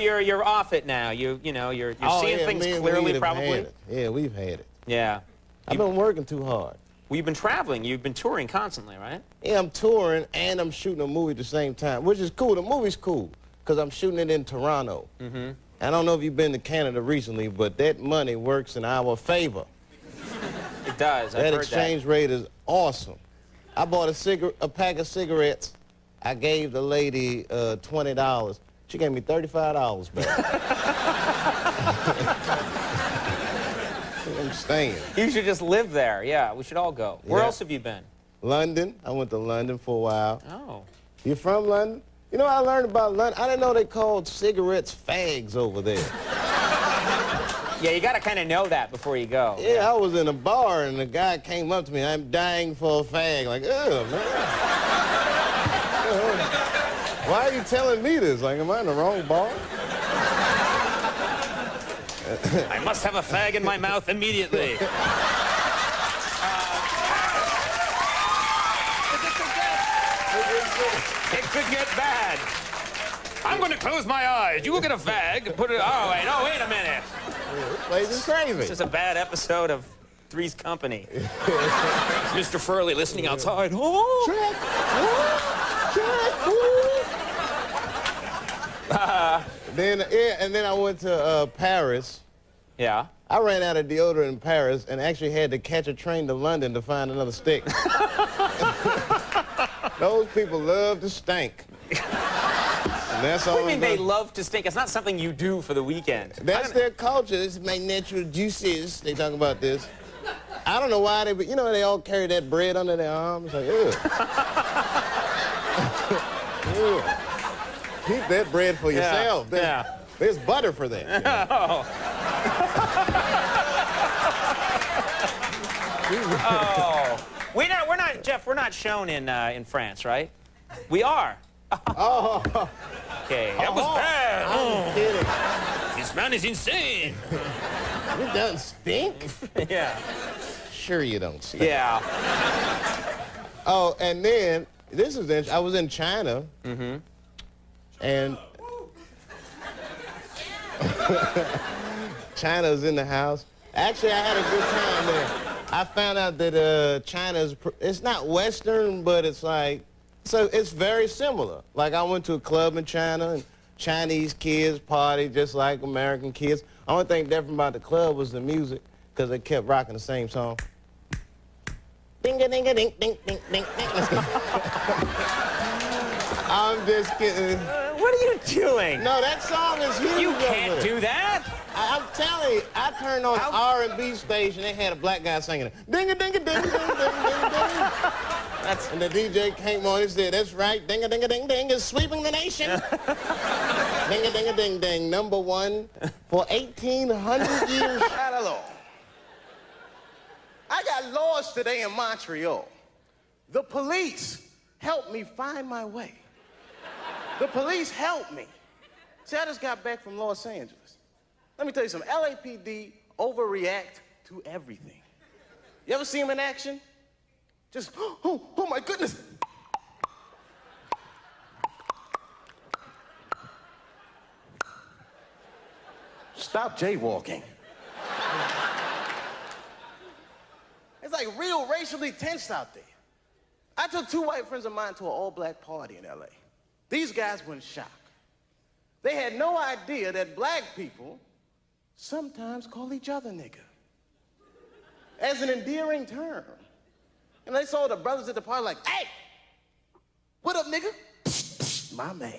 you're off it now. You're seeing things clearly, probably. Yeah, we've had it. Yeah. I've been working too hard. Well, you've been traveling. You've been touring constantly, right? Yeah, I'm touring and I'm shooting a movie at the same time, which is cool. The movie's cool because I'm shooting it in Toronto. Mm-hmm. I don't know if you've been to Canada recently, but that money works in our favor. It does. That exchange rate is awesome. I bought a pack of cigarettes. I gave the lady $20. She gave me $35 back. I'm staying. You should just live there. Yeah, we should all go. Where else have you been? London. I went to London for a while. Oh. You from London? You know, I learned about London. I didn't know they called cigarettes fags over there. Yeah, you got to kind of know that before you go. Yeah, I was in a bar and the guy came up to me. I'm dying for a fag. Like, ugh, man. Why are you telling me this? Like, am I in the wrong bar? I must have a fag in my mouth immediately. It could get bad. I'm going to close my eyes. You will get a fag and put it... Oh, wait a minute. This place is crazy. This is a bad episode of Three's Company. Mr. Furley listening outside. Oh! And then I went to Paris. Yeah. I ran out of deodorant in Paris and actually had to catch a train to London to find another stick. Those people love to stink. And that's all. What do you mean they love to stink? It's not something you do for the weekend. That's their culture. This is my natural juices. They talk about this. I don't know why they all carry that bread under their arms. Like, ugh. Ugh. Keep that bread for yourself. There's butter for that. You know? Oh. Jeff, we're not shown in France, right? We are. Oh. Okay, that was bad. I'm kidding. This man is insane. You don't stink? Yeah. Sure you don't stink. Yeah. Oh, and then, this is interesting. I was in China. Mm-hmm. And China's in the house. Actually, I had a good time there. I found out that it's not Western, but it's like, so it's very similar. Like, I went to a club in China, and Chinese kids party just like American kids. Only thing different about the club was the music, because they kept rocking the same song. Ding-a-ding-a-ding-ding-ding-ding-ding. I'm just kidding. What are you doing? No, that song is huge. You can't do that. I'm telling you, I turned on an R&B station. They had a black guy singing it. Ding-a-ding-a-ding-a-ding-ding-ding-ding. And the DJ came on and said, "That's right, ding-a-ding-a-ding-ding is sweeping the nation." Ding-a-ding-a-ding-ding, #1 for 1,800 years. Hello. I got lost today in Montreal. The police helped me find my way. The police helped me. See, I just got back from Los Angeles. Let me tell you something. LAPD overreact to everything. You ever see them in action? Just, oh my goodness. Stop jaywalking. It's like real racially tense out there. I took 2 white friends of mine to an all-black party in LA. These guys were in shock. They had no idea that black people sometimes call each other nigga as an endearing term. And they saw the brothers at the party like, "Hey, what up, nigga?" Psst, psst, my man.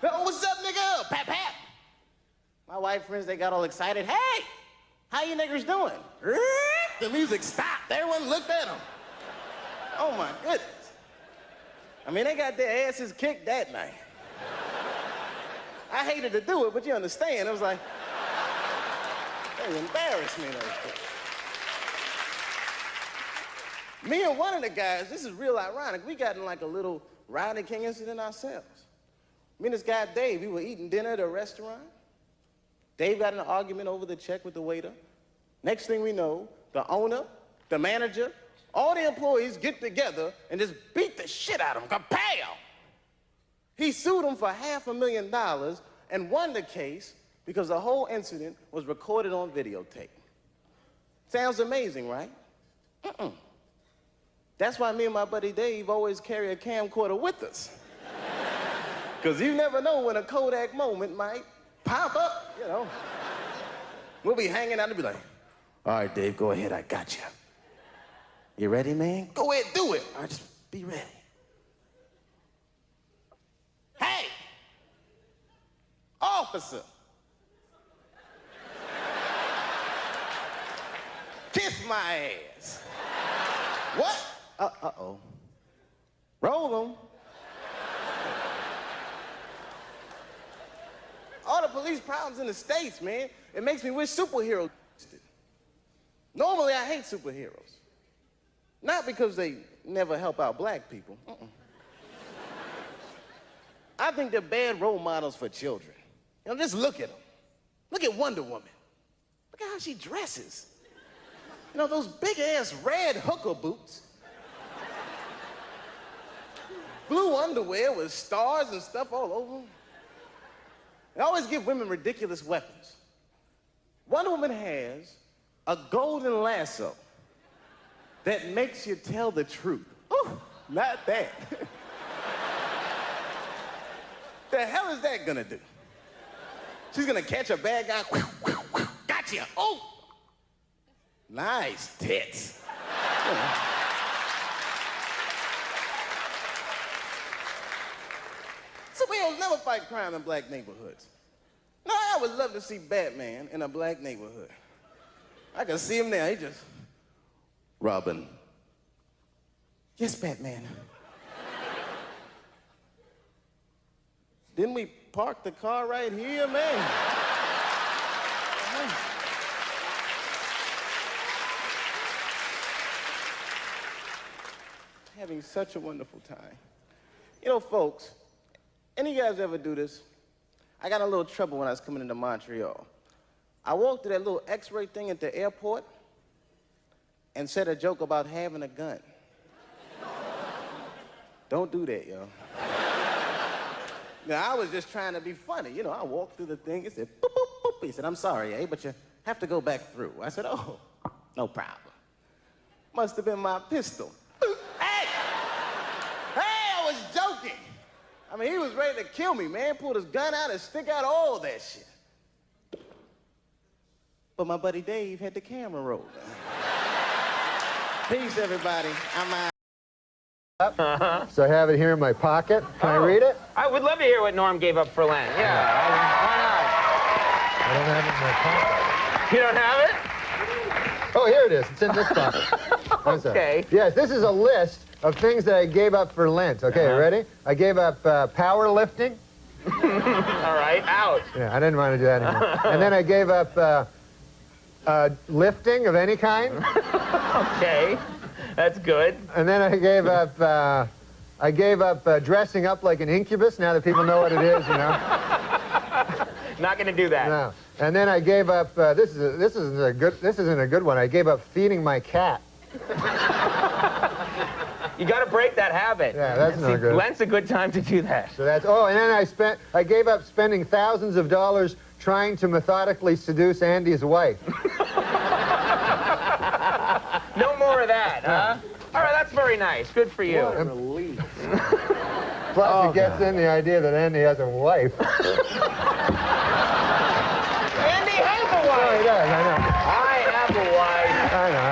"Oh, what's up, nigga?" Pat, pat. My white friends, they got all excited. "Hey, how you niggers doing?" The music stopped. Everyone looked at them. Oh, my goodness. I mean, they got their asses kicked that night. I hated to do it, but you understand. It was like, they embarrassed me. Me and one of the guys, this is real ironic, we got in like a little Rodney King incident ourselves. Me and this guy, Dave, we were eating dinner at a restaurant. Dave got in an argument over the check with the waiter. Next thing we know, the owner, the manager, all the employees get together and just beat the shit out of him. Kapow! He sued him for $500,000 and won the case because the whole incident was recorded on videotape. Sounds amazing, right? That's why me and my buddy Dave always carry a camcorder with us. Because you never know when a Kodak moment might pop up, you know. We'll be hanging out and be like, all right, Dave, go ahead, I got you. You ready, man? Go ahead, do it. All right, just be ready. Hey! Officer! Kiss my ass. What? Uh-oh. Roll them. All the police problems in the States, man. It makes me wish superheroes existed. Normally, I hate superheroes. Not because they never help out black people. I think they're bad role models for children. You know, just look at them. Look at Wonder Woman. Look at how she dresses. You know, those big-ass red hooker boots. Blue underwear with stars and stuff all over them. They always give women ridiculous weapons. Wonder Woman has a golden lasso that makes you tell the truth. Ooh, not that. The hell is that gonna do? She's gonna catch a bad guy. Gotcha. Oh! Nice tits. Superheroes never fight crime in black neighborhoods. No, I would love to see Batman in a black neighborhood. I can see him there. He just, Robin. Yes, Batman. Didn't we park the car right here, man? Having such a wonderful time. You know, folks, any of you guys ever do this? I got in a little trouble when I was coming into Montreal. I walked to that little X-ray thing at the airport and said a joke about having a gun. Don't do that, yo. Now, I was just trying to be funny. You know, I walked through the thing, it said, boop, boop, boop. He said, I'm sorry, eh, but you have to go back through. I said, oh, no problem. Must have been my pistol. Hey! Hey, I was joking. I mean, he was ready to kill me, man. Pulled his gun out and stick out all that shit. But my buddy Dave had the camera rolling. Peace, everybody. I'm out. So I have it here in my pocket. Can I read it? I would love to hear what Norm gave up for Lent. Yeah, why I don't have it in my pocket. not? You don't have it? Oh, here it is. It's in this pocket. Okay. Yes, this is a list of things that I gave up for Lent. Okay, you ready? I gave up powerlifting. All right, out. Yeah, I didn't want to do that anymore. And then I gave up lifting of any kind. Okay, that's good. And then I gave up dressing up like an incubus. Now that people know what it is, you know. Not going to do that. No. And then I gave up. This isn't a good one. I gave up feeding my cat. You got to break that habit. Yeah, that's no good. Lent's a good time to do that. So that's. Oh, and then I gave up spending thousands of dollars trying to methodically seduce Andy's wife. No more of that, huh? All right, that's very nice. Good for you. What a relief. Plus, it gets in the idea that Andy has a wife. Andy has a wife. Oh, he does, I know. I have a wife. I know.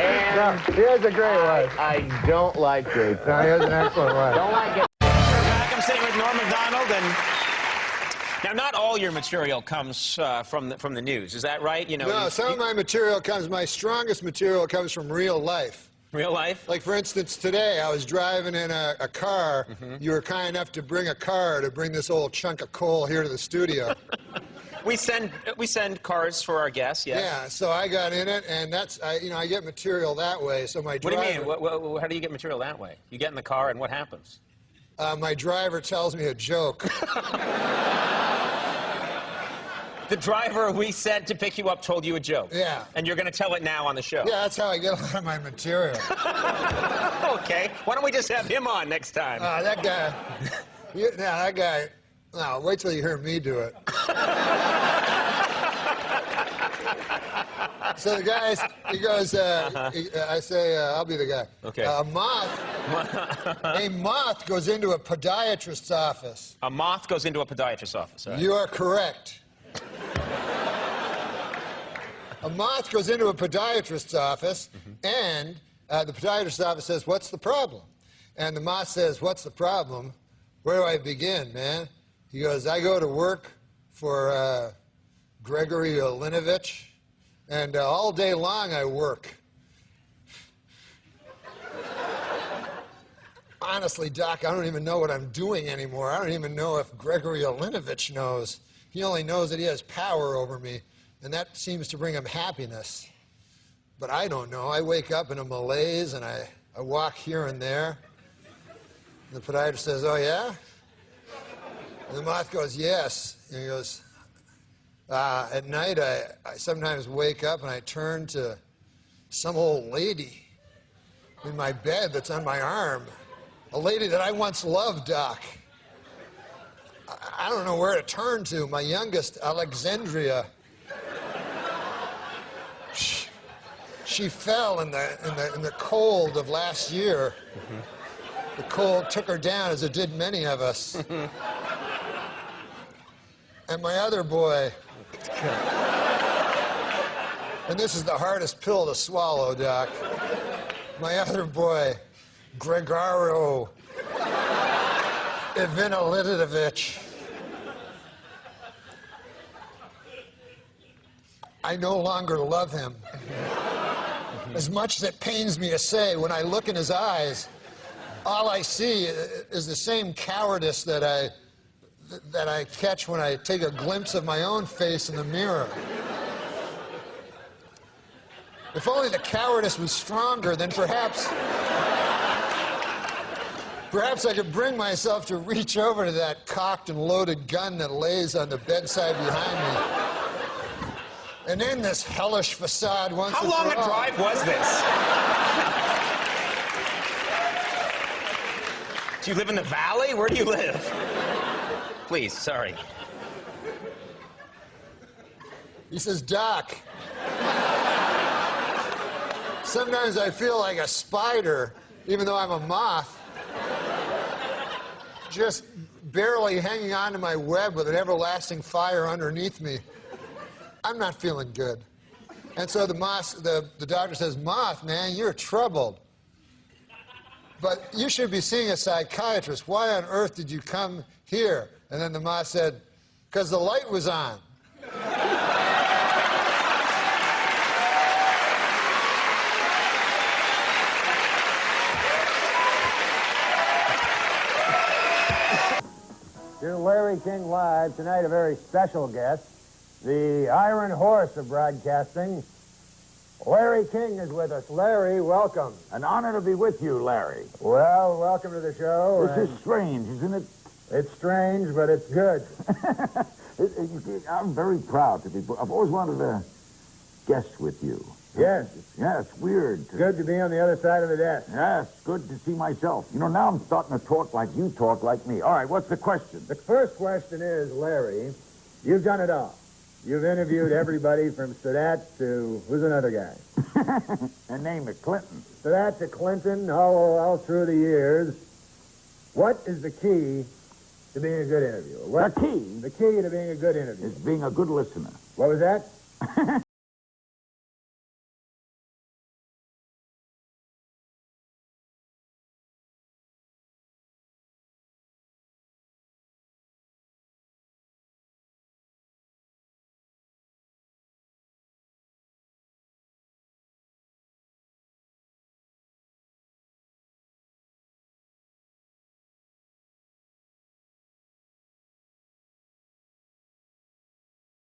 And No, he has a great wife. I don't like it. No, he has an excellent wife. Don't like it. We're back. I'm sitting with Norm MacDonald, and now not all your material comes from the news. Is that right? You know. No, some of my material comes. My strongest material comes from real life. Real life? Like, for instance, today I was driving in a car. You were kind enough to bring a car to bring this old chunk of coal here to the studio. We send cars for our guests, yes. Yeah, so I got in it, and that's, I get material that way. So my driver... What do you mean? How do you get material that way? You get in the car, and what happens? My driver tells me a joke. The driver we sent to pick you up told you a joke? Yeah. And you're going to tell it now on the show? Yeah, that's how I get a lot of my material. Okay. Why don't we just have him on next time? That guy... that guy... No, wait till you hear me do it. So the guy, he goes, I say, I'll be the guy. Okay. A moth goes into a podiatrist's office. A moth goes into a podiatrist's office. All right. You are correct. A moth goes into a podiatrist's office, and the podiatrist's office says, "What's the problem?" And the moth says, "What's the problem? Where do I begin, man?" He goes, "I go to work for Gregory Olinovich, and all day long I work." Honestly, Doc, I don't even know what I'm doing anymore. I don't even know if Gregory Olinovich knows. He only knows that he has power over me, and that seems to bring him happiness. But I don't know. I wake up in a malaise, and I walk here and there. And the podiatrist says, "Oh, yeah?" And the moth goes, "Yes." And he goes, at night, I sometimes wake up and I turn to some old lady in my bed that's on my arm. A lady that I once loved, Doc. I don't know where to turn to. My youngest, Alexandria. She fell in the cold of last year. The cold took her down, as it did many of us. And my other boy, and this is the hardest pill to swallow, Doc. My other boy, Gregorio Ivanilidovich. I no longer love him. As much as it pains me to say, when I look in his eyes, all I see is the same cowardice that I catch when I take a glimpse of my own face in the mirror. If only the cowardice was stronger, then perhaps I could bring myself to reach over to that cocked and loaded gun that lays on the bedside behind me and end this hellish facade once and for all. How long a drive was this? Do you live in the valley? Where do you live? Please, sorry. He says, "Doc, sometimes I feel like a spider, even though I'm a moth, just barely hanging on to my web with an everlasting fire underneath me. I'm not feeling good." And so the doctor says, "Moth, man, you're troubled. But you should be seeing a psychiatrist. Why on earth did you come here?" And then the moth said, "Because the light was on." To Larry King Live, tonight a very special guest, the Iron Horse of broadcasting. Larry King is with us. Larry, welcome. An honor to be with you, Larry. Well, welcome to the show. This is strange, isn't it? It's strange, but it's good. I'm very proud to be. I've always wanted to guest with you. Yes. Yeah, it's weird. Good to be on the other side of the desk. Yes, good to see myself. You know, now I'm starting to talk like you talk like me. All right, what's the question? The first question is, Larry, you've done it all. You've interviewed everybody from Sadat to, who's another guy? And name it Clinton. Sadat to Clinton, all through the years. What is the key to being a good interviewer? The key? The key to being a good interviewer. Is being a good listener. What was that?